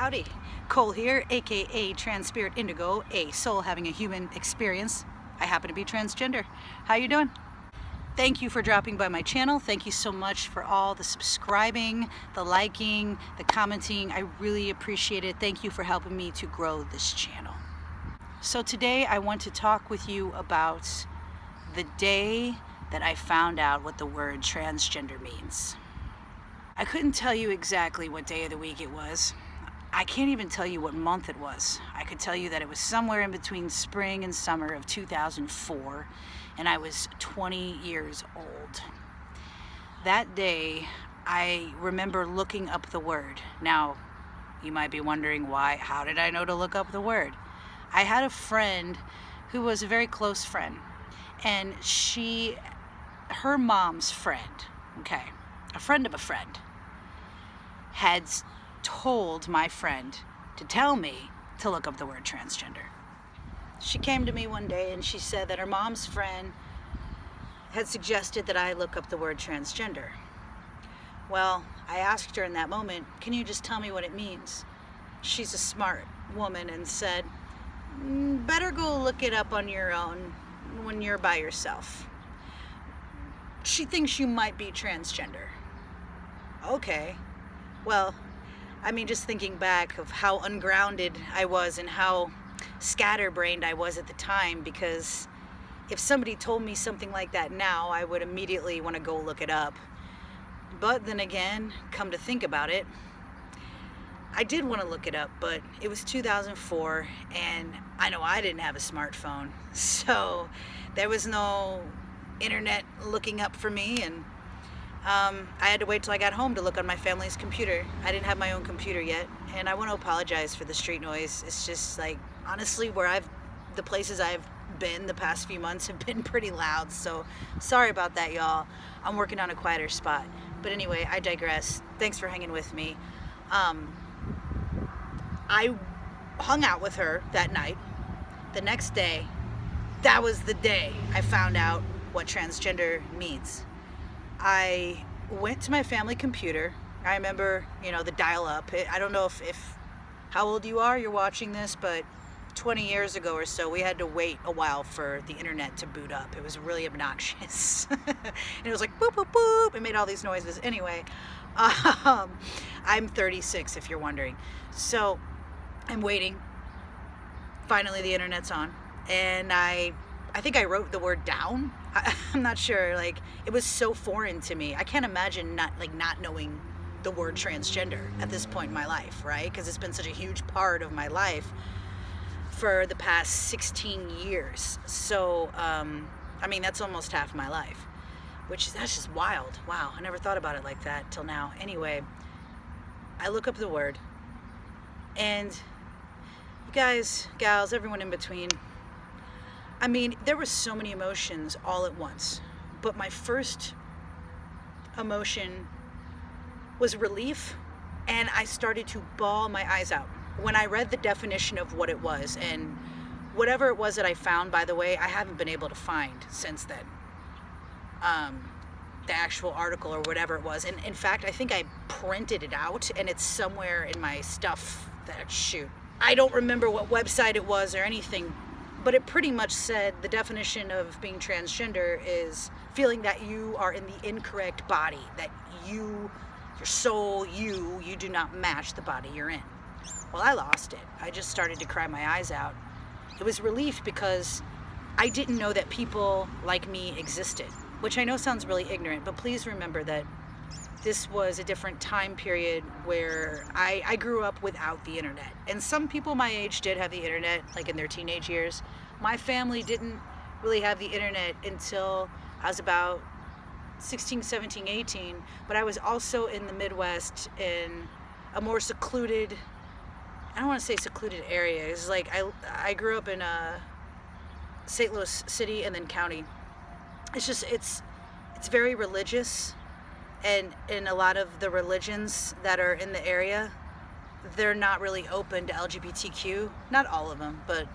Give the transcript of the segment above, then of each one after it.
Howdy, Cole here, aka Trans Spirit Indigo, a soul having a human experience. I happen to be transgender. How you doing? Thank you for dropping by my channel. Thank you so much for all the subscribing, the liking, the commenting. I really appreciate it. Thank you for helping me to grow this channel. So today I want to talk with you about the day that I found out what the word transgender means. I couldn't tell you exactly what day of the week it was. I can't even tell you what month it was. I could tell you that it was somewhere in between spring and summer of 2004, and I was 20 years old. That day, I remember looking up the word. Now, you might be wondering why. How did I know to look up the word? I had a friend who was a very close friend, and her mom's friend, a friend of a friend, had told my friend to tell me to look up the word transgender. She came to me one day and she said that her mom's friend had suggested that I look up the word transgender. Well, I asked her in that moment, can you just tell me what it means? She's a smart woman and said, better go look it up on your own when you're by yourself. She thinks you might be transgender. Okay. Well, I mean, just thinking back of how ungrounded I was and how scatterbrained I was at the time, because if somebody told me something like that now, I would immediately want to go look it up. But then again, come to think about it, I did want to look it up, but it was 2004, and I know I didn't have a smartphone, so there was no internet looking up for me, and I had to wait till I got home to look on my family's computer. I didn't have my own computer yet, and I want to apologize for the street noise. It's just like, honestly, the places I've been the past few months have been pretty loud, so sorry about that, y'all. I'm working on a quieter spot. But anyway, I digress. Thanks for hanging with me. I hung out with her that night. The next day, that was the day I found out what transgender means. I went to my family computer. I remember, the dial-up. I don't know if how old you are, you're watching this, but 20 years ago or so, we had to wait a while for the internet to boot up. It was really obnoxious. And it was like, boop, boop, boop. It made all these noises. Anyway, I'm 36, if you're wondering. So I'm waiting. Finally, the internet's on. And I think I wrote the word down. I'm not sure, it was so foreign to me. I can't imagine not knowing the word transgender at this point in my life, right? Because it's been such a huge part of my life for the past 16 years. So, that's almost half my life, that's just wild. Wow, I never thought about it like that till now. Anyway, I look up the word, and you guys, gals, everyone in between, there were so many emotions all at once, but my first emotion was relief, and I started to bawl my eyes out when I read the definition of what it was. And whatever it was that I found, by the way, I haven't been able to find since then, the actual article or whatever it was. And in fact, I think I printed it out, and it's somewhere in my stuff I don't remember what website it was or anything, but it pretty much said the definition of being transgender is feeling that you are in the incorrect body, that your soul, you do not match the body you're in. Well, I lost it. I just started to cry my eyes out. It was relief because I didn't know that people like me existed, which I know sounds really ignorant, but please remember that this was a different time period where I grew up without the internet. And some people my age did have the internet, in their teenage years. My family didn't really have the internet until I was about 16, 17, 18. But I was also in the Midwest in a more secluded, I don't want to say secluded area. It's I grew up in St. Louis City and then county. It's very religious. And in a lot of the religions that are in the area, they're not really open to LGBTQ. Not all of them, but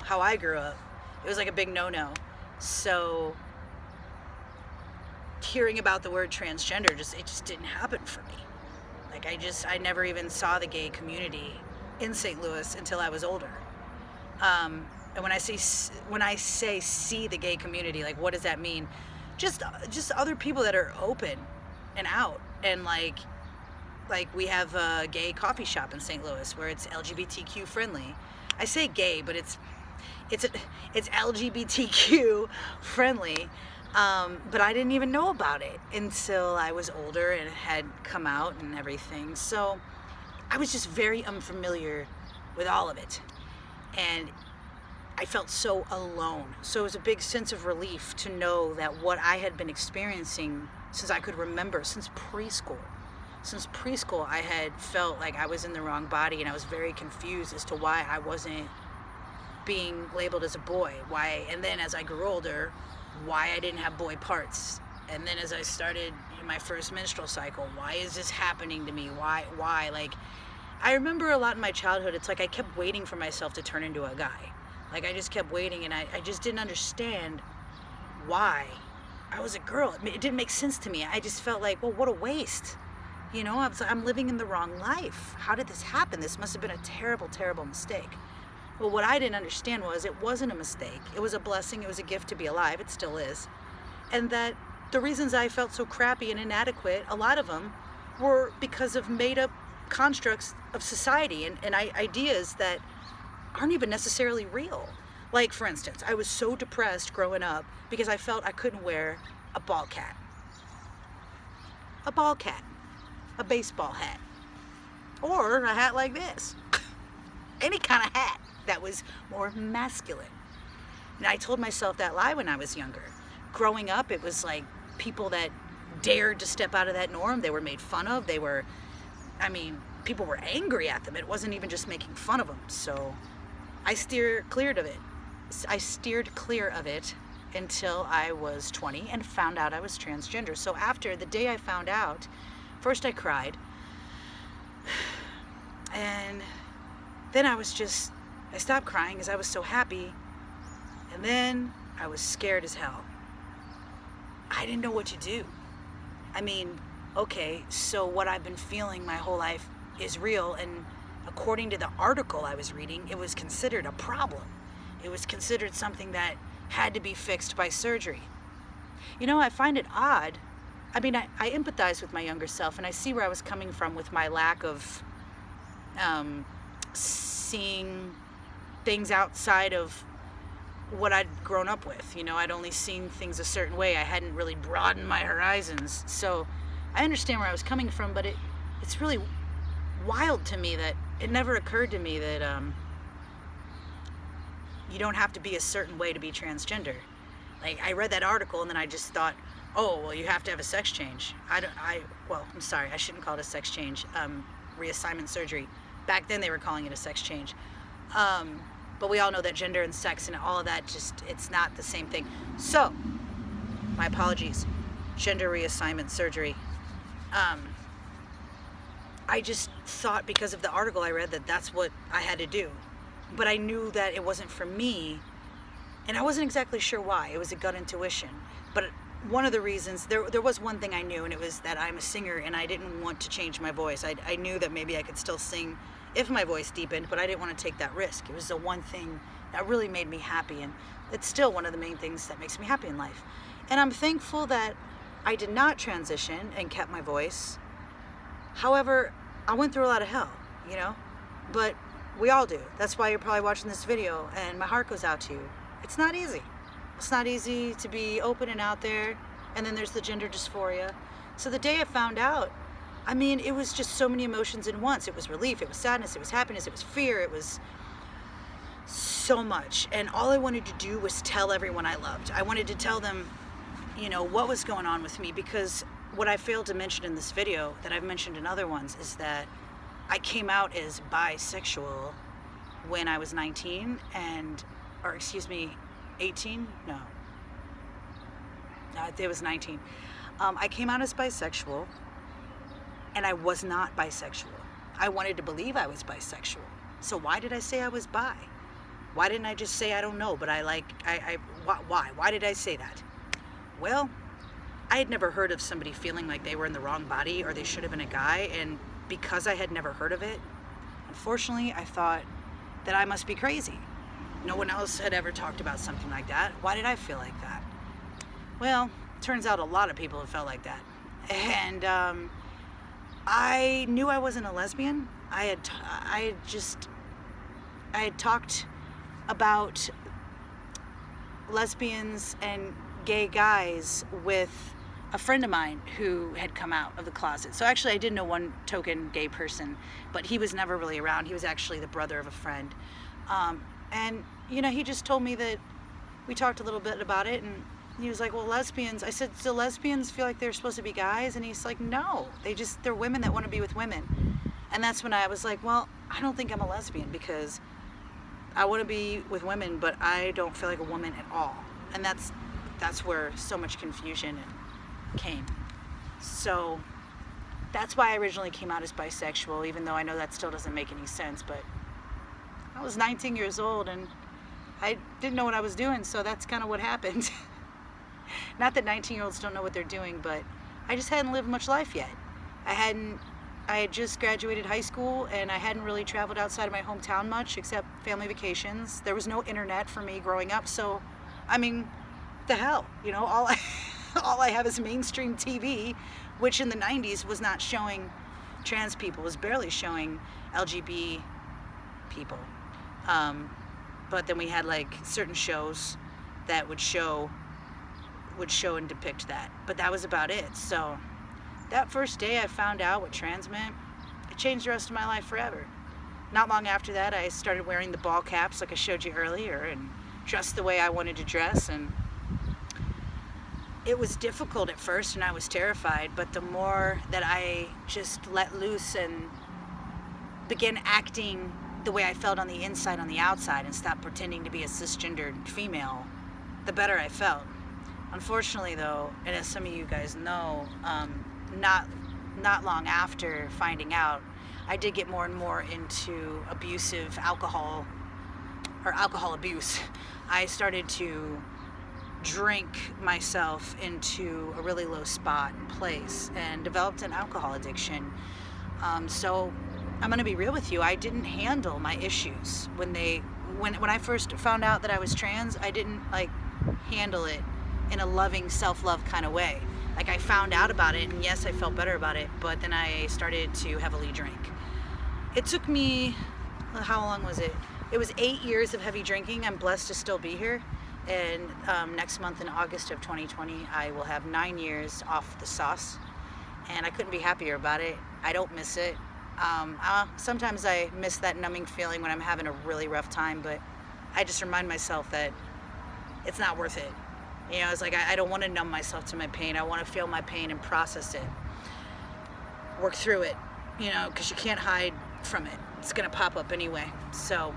how I grew up, it was a big no-no. So hearing about the word transgender, it just didn't happen for me. Like I never even saw the gay community in St. Louis until I was older. And when I say see the gay community, like what does that mean? Just other people that are open and out, and like we have a gay coffee shop in St. Louis where it's LGBTQ friendly. I say gay, but it's LGBTQ friendly. But I didn't even know about it until I was older and it had come out and everything. So I was just very unfamiliar with all of it. And I felt so alone. So it was a big sense of relief to know that what I had been experiencing since I could remember, since preschool, I had felt like I was in the wrong body, and I was very confused as to why I wasn't being labeled as a boy. Why, and then as I grew older, why I didn't have boy parts. And then as I started my first menstrual cycle, why is this happening to me? Why? Like, I remember a lot in my childhood, it's like I kept waiting for myself to turn into a guy. Like I just kept waiting, and I just didn't understand why I was a girl. It didn't make sense to me. I just felt like, well, what a waste. You know, I'm living in the wrong life. How did this happen? This must have been a terrible, terrible mistake. Well, what I didn't understand was it wasn't a mistake. It was a blessing. It was a gift to be alive. It still is. And that the reasons I felt so crappy and inadequate, a lot of them were because of made up constructs of society and ideas that aren't even necessarily real. Like, for instance, I was so depressed growing up because I felt I couldn't wear a ball cap, a baseball hat, or a hat like this. Any kind of hat that was more masculine. And I told myself that lie when I was younger. Growing up, it was like people that dared to step out of that norm, they were made fun of. People were angry at them. It wasn't even just making fun of them. So I steered clear of it until I was 20 and found out I was transgender. So after the day I found out, first I cried, and then I stopped crying because I was so happy, and then I was scared as hell. I didn't know what to do. Okay, so what I've been feeling my whole life is real, and according to the article I was reading, it was considered a problem. It was considered something that had to be fixed by surgery. You know, I find it odd. I empathize with my younger self, and I see where I was coming from with my lack of seeing things outside of what I'd grown up with. You know, I'd only seen things a certain way. I hadn't really broadened my horizons. So I understand where I was coming from, but it's really wild to me that it never occurred to me that you don't have to be a certain way to be transgender. Like, I read that article and then I just thought, oh, well, you have to have a sex change. I'm sorry, I shouldn't call it a sex change. Reassignment surgery. Back then they were calling it a sex change. But we all know that gender and sex and all of that, it's not the same thing. So, my apologies. Gender reassignment surgery. I just thought because of the article I read that that's what I had to do. But I knew that it wasn't for me, and I wasn't exactly sure why. It was a gut intuition. But one of the reasons, there was one thing I knew, and it was that I'm a singer and I didn't want to change my voice. I knew that maybe I could still sing if my voice deepened, but I didn't want to take that risk. It was the one thing that really made me happy, and it's still one of the main things that makes me happy in life. And I'm thankful that I did not transition and kept my voice. However, I went through a lot of hell, you know? But we all do. That's why you're probably watching this video, and my heart goes out to you. It's not easy. It's not easy to be open and out there, and then there's the gender dysphoria. So the day I found out, it was just so many emotions at once. It was relief, it was sadness, it was happiness, it was fear, it was so much. And all I wanted to do was tell everyone I loved. I wanted to tell them, what was going on with me, because what I failed to mention in this video, that I've mentioned in other ones, is that I came out as bisexual when I was 18? No, it was 19. I came out as bisexual, and I was not bisexual. I wanted to believe I was bisexual. So why did I say I was bi? Why didn't I just say I don't know, but why? Why did I say that? Well, I had never heard of somebody feeling like they were in the wrong body or they should have been a guy, and because I had never heard of it, unfortunately, I thought that I must be crazy. No one else had ever talked about something like that. Why did I feel like that? Well, turns out a lot of people have felt like that. And I knew I wasn't a lesbian. I had talked about lesbians and gay guys with a friend of mine who had come out of the closet. So actually I did know one token gay person, but he was never really around. He was actually the brother of a friend. And you know, he just told me that we talked a little bit about it, and he was like, well, lesbians, I said, so lesbians feel like they're supposed to be guys? And he's like, no, they're women that want to be with women. And that's when I was like, well, I don't think I'm a lesbian, because I want to be with women, but I don't feel like a woman at all. And that's where so much confusion came. So that's why I originally came out as bisexual, even though I know that still doesn't make any sense. But I was 19 years old and I didn't know what I was doing, so that's kind of what happened. Not that 19-year-olds don't know what they're doing, but I just hadn't lived much life yet. I had just graduated high school, and I hadn't really traveled outside of my hometown much, except family vacations. There was no internet for me growing up, so, I mean, what the hell? You know, all I have is mainstream TV, which in the 90s was not showing trans people, was barely showing LGBT people. But then we had like certain shows that would show and depict that, but that was about it. So that first day I found out what trans meant, it changed the rest of my life forever. Not long after that, I started wearing the ball caps like I showed you earlier, and dressed the way I wanted to dress. And it was difficult at first, and I was terrified, but the more that I just let loose and began acting the way I felt on the inside, on the outside, and stopped pretending to be a cisgendered female, the better I felt. Unfortunately, though, and as some of you guys know, not long after finding out, I did get more and more into abusive alcohol abuse. I started to drink myself into a really low spot and place, and developed an alcohol addiction. So I'm gonna be real with you. I didn't handle my issues when I first found out that I was trans. I didn't handle it in a loving, self-love kind of way. Like, I found out about it, and yes, I felt better about it, but then I started to heavily drink. It took me, how long was it? It was 8 years of heavy drinking. I'm blessed to still be here. And next month in August of 2020, I will have 9 years off the sauce. And I couldn't be happier about it. I don't miss it. Sometimes I miss that numbing feeling when I'm having a really rough time, but I just remind myself that it's not worth it. You know, it's like I don't want to numb myself to my pain. I want to feel my pain and process it. Work through it, you know, because you can't hide from it. It's going to pop up anyway. So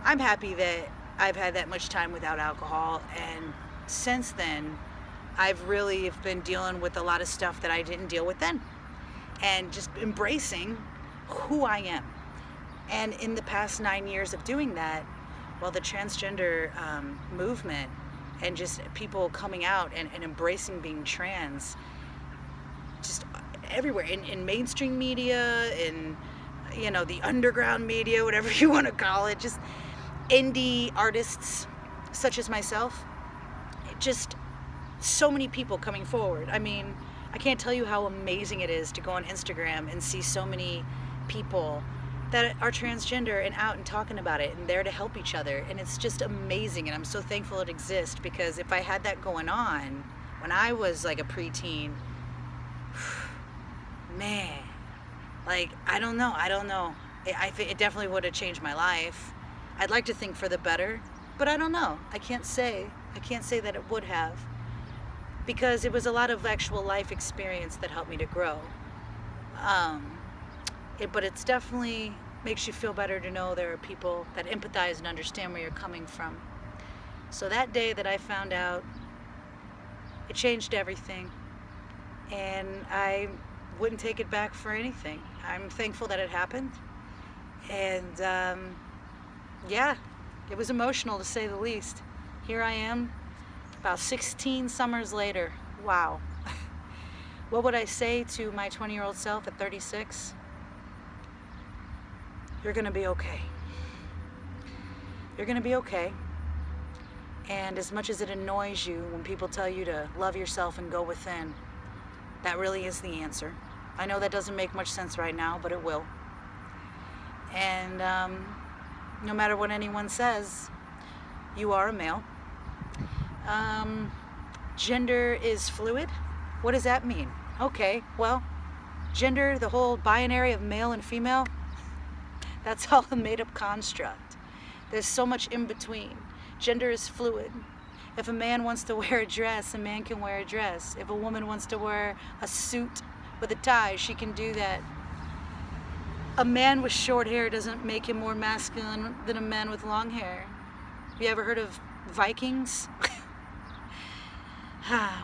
I'm happy that I've had that much time without alcohol, and since then, I've really been dealing with a lot of stuff that I didn't deal with then, and just embracing who I am. And in the past 9 years of doing that, well, the transgender movement and just people coming out and embracing being trans, just everywhere, in mainstream media, in, you know, the underground media, whatever you want to call it, just indie artists such as myself, just so many people coming forward. I mean, I can't tell you how amazing it is to go on Instagram and see so many people that are transgender and out and talking about it and there to help each other. And it's just amazing, and I'm so thankful it exists, because if I had that going on when I was like a preteen, man, like, I don't know. It definitely would have changed my life. I'd like to think for the better, but I don't know. I can't say that it would have, because it was a lot of actual life experience that helped me to grow. But it's definitely makes you feel better to know there are people that empathize and understand where you're coming from. So that day that I found out, it changed everything, and I wouldn't take it back for anything. I'm thankful that it happened, and yeah, it was emotional to say the least. Here I am, about 16 summers later. Wow. What would I say to my 20-year-old self at 36? you're gonna be okay. You're gonna be okay. And as much as it annoys you when people tell you to love yourself and go within, that really is the answer. I know that doesn't make much sense right now, but it will. And no matter what anyone says, you are a male. Gender is fluid. What does that mean? Okay, well, gender, the whole binary of male and female, that's all a made-up construct. There's so much in between. Gender is fluid. If a man wants to wear a dress, a man can wear a dress. If a woman wants to wear a suit with a tie, she can do that. A man with short hair doesn't make him more masculine than a man with long hair. Have you ever heard of Vikings?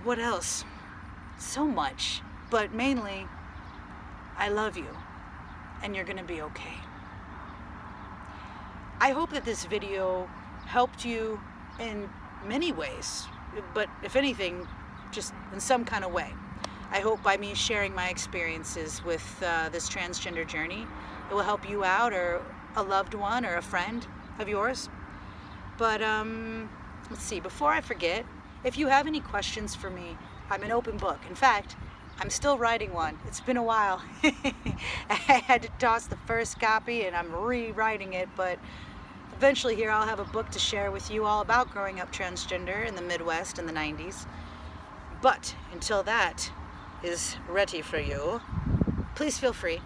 What else? So much. But mainly, I love you, and you're gonna be okay. I hope that this video helped you in many ways, but if anything, just in some kind of way. I hope by me sharing my experiences with this transgender journey, it will help you out, or a loved one, or a friend of yours. But let's see, before I forget, if you have any questions for me, I'm an open book. In fact, I'm still writing one. It's been a while. I had to toss the first copy and I'm rewriting it, but eventually here I'll have a book to share with you all about growing up transgender in the Midwest in the 90s. But until that is ready for you, please feel free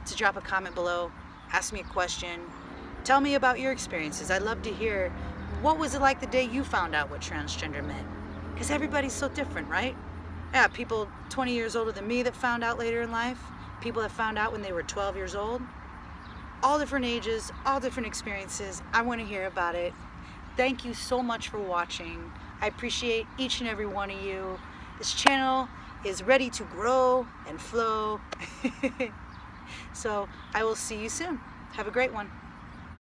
to drop a comment below, ask me a question, tell me about your experiences. I'd love to hear, what was it like the day you found out what transgender meant? Because everybody's so different, right? Yeah, people 20 years older than me that found out later in life, people that found out when they were 12 years old. All different ages, all different experiences. I want to hear about it. Thank you so much for watching. I appreciate each and every one of you. This channel is ready to grow and flow. So I will see you soon. Have a great one.